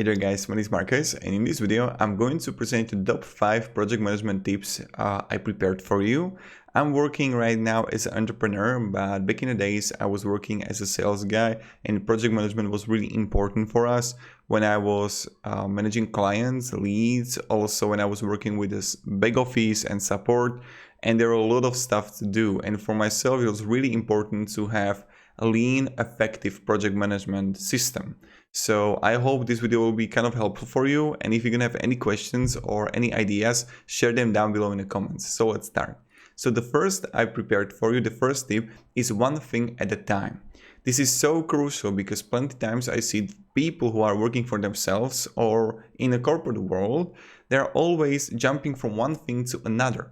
Hey there guys, my name is Marcus, and in this video I'm going to present you the top 5 project management tips I prepared for you. I'm working right now as an entrepreneur, but back in the days I was working as a sales guy, and project management was really important for us when I was managing clients, leads, also when I was working with this back office and support, and there were a lot of stuff to do. And for myself it was really important to have a lean, effective project management system. So I hope this video will be kind of helpful for you, and if you're gonna have any questions or any ideas, share them down below in the comments. So let's start. So the first I prepared for you, the first tip is one thing at a time. This is so crucial because plenty times I see people who are working for themselves or in a corporate world, they're always jumping from one thing to another.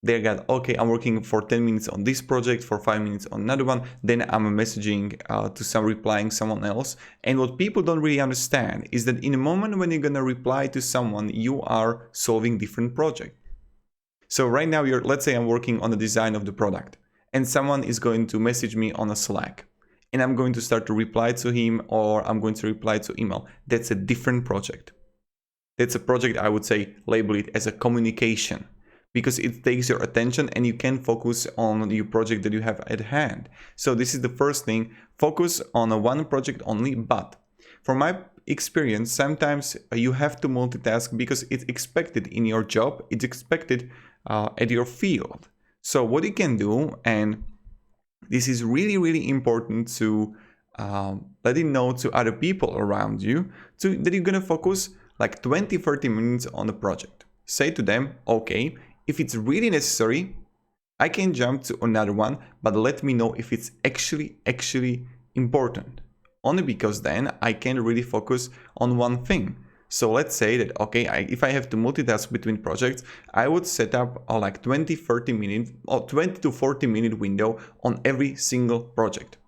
They got, okay, I'm working for 10 minutes on this project, for 5 minutes on another one, then I'm messaging replying someone else. And what people don't really understand is that in a moment when you're gonna reply to someone, you are solving different project. So right now, let's say I'm working on the design of the product, and someone is going to message me on a Slack, and I'm going to start to reply to him, or I'm going to reply to email. That's a different project. That's a project, I would say, label it as a communication, because it takes your attention and you can focus on your project that you have at hand. So this is the first thing, focus on one project only. But from my experience, sometimes you have to multitask because it's expected in your job, it's expected at your field. So what you can do, and this is really important to let it know to other people around you, that you're gonna focus like 20-30 minutes on the project. Say to them, okay, if it's really necessary, I can jump to another one, but let me know if it's actually important. Only because then I can really focus on one thing. So let's say that, okay, if I have to multitask between projects, I would set up a like 20-30 minute or 20 to 40 minute window on every single project.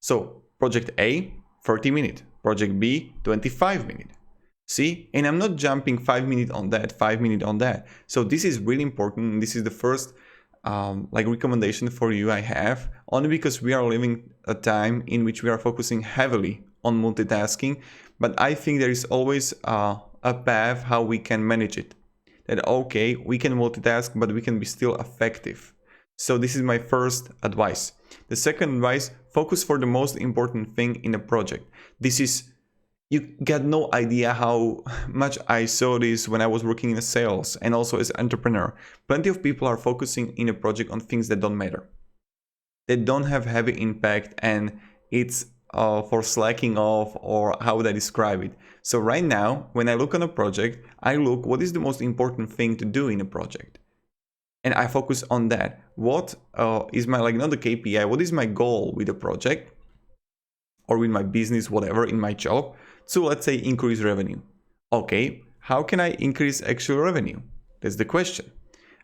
So project A, 30 minutes, project B, 25 minutes. See, and I'm not jumping 5 minutes on that, 5 minutes on that. So this is really important. This is the first recommendation for you I have, only because we are living a time in which we are focusing heavily on multitasking. But I think there is always a path how we can manage it. That okay, we can multitask, but we can be still effective. So this is my first advice. The second advice, focus for the most important thing in a project. This is, you got no idea how much I saw this when I was working in sales and also as an entrepreneur. Plenty of people are focusing in a project on things that don't matter. They don't have heavy impact, and it's for slacking off, or how would I describe it? So right now, when I look on a project, I look what is the most important thing to do in a project. And I focus on that. What is my, not the KPI, what is my goal with the project or with my business, whatever, in my job? So let's say increase revenue. Okay, how can I increase actual revenue? That's the question.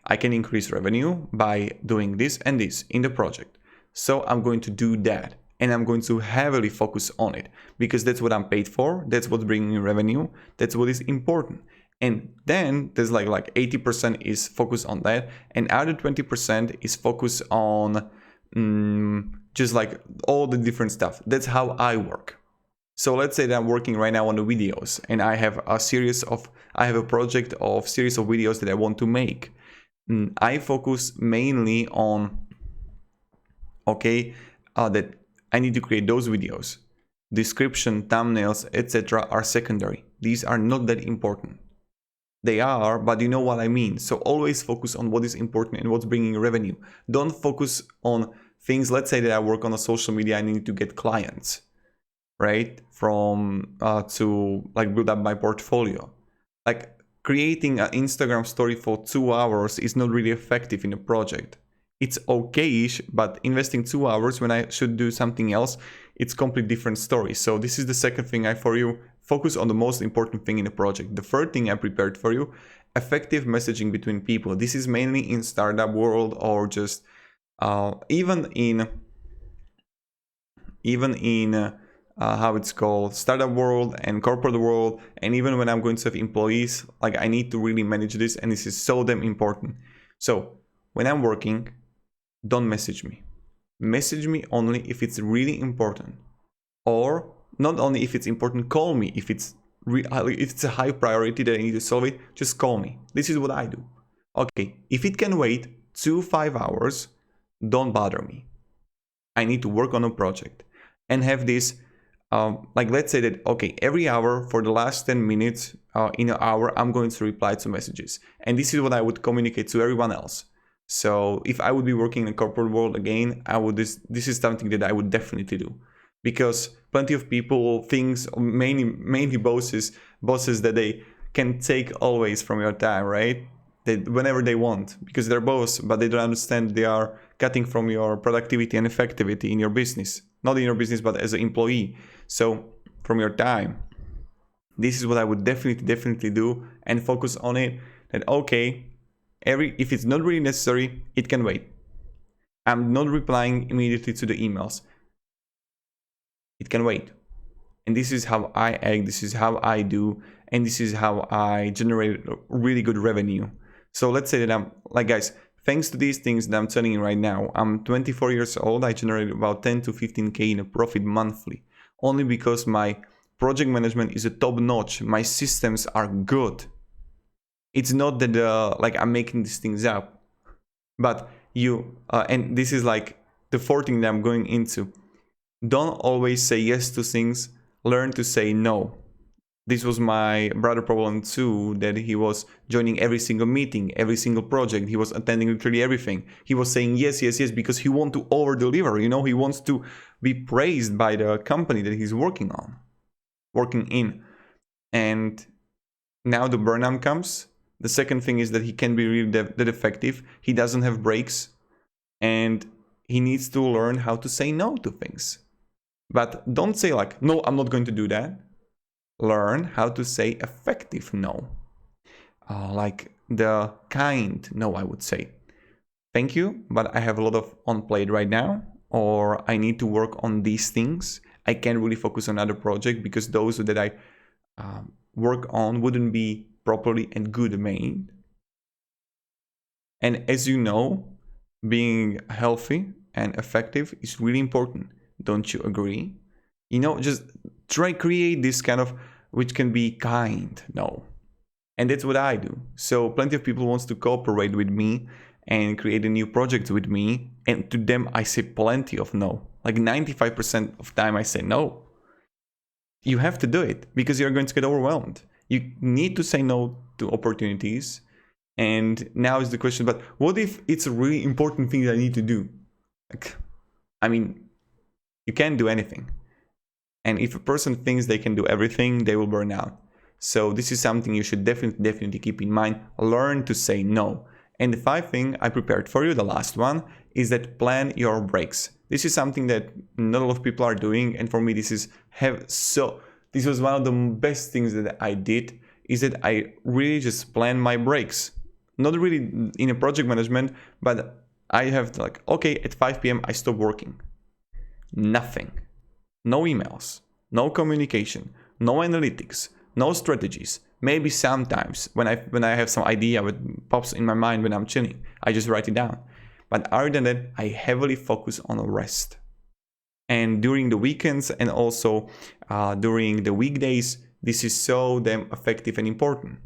I can increase revenue by doing this and this in the project. So I'm going to do that, and I'm going to heavily focus on it because that's what I'm paid for. That's what's bringing in revenue. That's what is important. And then there's like 80% is focused on that, and other 20% is focused on just like all the different stuff. That's how I work. So let's say that I'm working right now on the videos, and I have a project of series of videos that I want to make. I focus mainly on, that I need to create those videos. Description, thumbnails, etc. are secondary. These are not that important. They are, but you know what I mean. So always focus on what is important and what's bringing revenue. Don't focus on things, let's say that I work on a social media, I need to get clients, right? To build up my portfolio. Like creating an Instagram story for 2 hours is not really effective in a project. It's okay-ish, but investing 2 hours when I should do something else, it's completely different story. So this is the second thing for you. Focus on the most important thing in a project. The third thing I prepared for you, effective messaging between people. This is mainly in startup world, or just even in how it's called, startup world and corporate world, and even when I'm going to have employees, I need to really manage this, and this is so damn important. So when I'm working, don't message me. Message me only if it's really important, or not only if it's important, call me if it's if it's a high priority that I need to solve it, just call me. This is what I do. Okay, if it can wait 5 hours, don't bother me. I need to work on a project and have this, like let's say that, okay, every hour for the last 10 minutes, in an hour, I'm going to reply to messages. And this is what I would communicate to everyone else. So if I would be working in a corporate world again, this is something that I would definitely do. Because plenty of people, things, mainly bosses that they can take always from your time, right? Whenever they want, because they're boss, but they don't understand they are cutting from your productivity and effectivity in your business. Not in your business, but as an employee. So from your time. This is what I would definitely do and focus on it. That okay, if it's not really necessary, it can wait. I'm not replying immediately to the emails. It can wait. And this is how I act, this is how I do, and this is how I generate really good revenue. So let's say that I'm, like guys, thanks to these things that I'm telling you right now, I'm 24 years old, I generate about 10 to 15K in a profit monthly. Only because my project management is a top notch, my systems are good. It's not that like I'm making these things up, but and this is like the fourth thing that I'm going into. Don't always say yes to things, learn to say no. This was my brother problem too, that he was joining every single meeting, every single project, he was attending literally everything. He was saying yes because he wants to over deliver, he wants to be praised by the company that he's working in. And now the burnout comes. The second thing is that he can be really that effective. He doesn't have breaks and he needs to learn how to say no to things. But don't say like, no, I'm not going to do that. Learn how to say effective no. Like the kind no, I would say. Thank you, but I have a lot of on plate right now, or I need to work on these things. I can't really focus on other project because those that I work on wouldn't be properly and good made. And as you know, being healthy and effective is really important. Don't you agree? Just try create this kind of, which can be kind, no. And that's what I do. So plenty of people wants to cooperate with me and create a new project with me. And to them, I say plenty of no. Like 95% of time I say no. You have to do it because you're going to get overwhelmed. You need to say no to opportunities. And now is the question, but what if it's a really important thing that I need to do? You can't do anything. And if a person thinks they can do everything, they will burn out. So this is something you should definitely keep in mind. Learn to say no. And the 5th thing I prepared for you, the last one, is that plan your breaks. This is something that not a lot of people are doing, and for me this was one of the best things that I did, is that I really just plan my breaks. Not really in a project management, but I have like, okay, at 5 p.m. I stop working. Nothing. No emails, no communication, no analytics, no strategies. Maybe sometimes when I have some idea that pops in my mind when I'm chilling, I just write it down. But other than that, I heavily focus on rest. And during the weekends and also during the weekdays, this is so damn effective and important.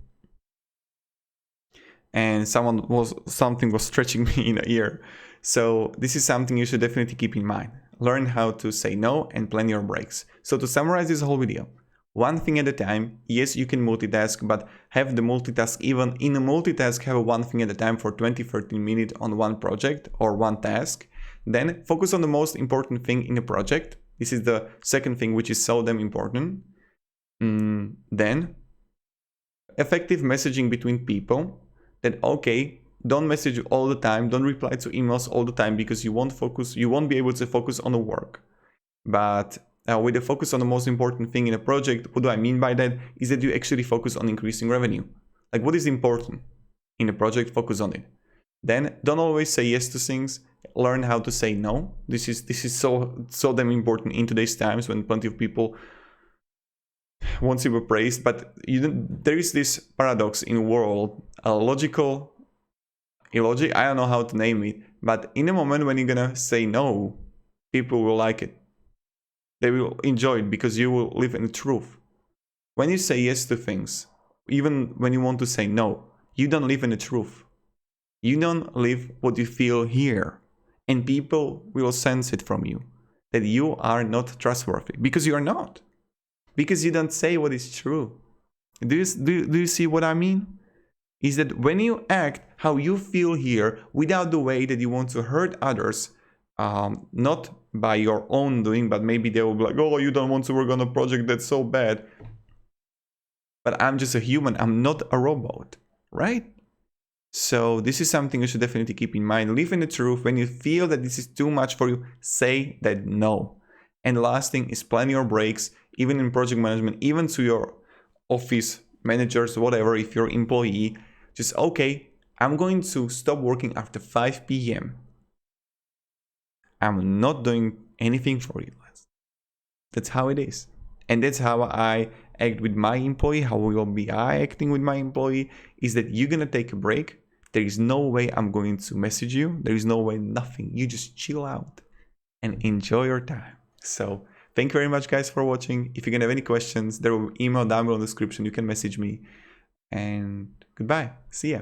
And something was stretching me in the ear. So this is something you should definitely keep in mind. Learn how to say no and plan your breaks. So to summarize this whole video, one thing at a time. Yes, you can multitask, but have the multitask, even in a multitask, have a one thing at a time for 20-30 minutes on one project or one task. Then focus on the most important thing in a project. This is the second thing, which is so damn important. Then effective messaging between people. That okay, don't message all the time, don't reply to emails all the time, because you won't be able to focus on the work. But with the focus on the most important thing in a project, what do I mean by that? Is that you actually focus on increasing revenue. Like what is important in a project, focus on it. Then don't always say yes to things, learn how to say no. This is so damn important in today's times when plenty of people want to be praised, but there is this paradox in the world, illogic, I don't know how to name it, but in the moment when you're gonna say no, people will like it. They will enjoy it because you will live in the truth. When you say yes to things, even when you want to say no, you don't live in the truth. You don't live what you feel here. And people will sense it from you, that you are not trustworthy, because you are not. Because you don't say what is true. Do you see what I mean? Is that when you act how you feel here without the way that you want to hurt others, not by your own doing, but maybe they will be like, oh, you don't want to work on a project that's so bad. But I'm just a human, I'm not a robot, right? So this is something you should definitely keep in mind. Live in the truth. When you feel that this is too much for you, say that no. And the last thing is plan your breaks, even in project management, even to your office managers, whatever, if you're an employee, just, okay, I'm going to stop working after 5 p.m. I'm not doing anything for you. That's how it is. And that's how I act with my employee, how will be I acting with my employee, is that you're gonna take a break. There is no way I'm going to message you. There is no way, nothing. You just chill out and enjoy your time. So thank you very much, guys, for watching. If you're gonna have any questions, there will be email down below in the description. You can message me. And goodbye. See ya.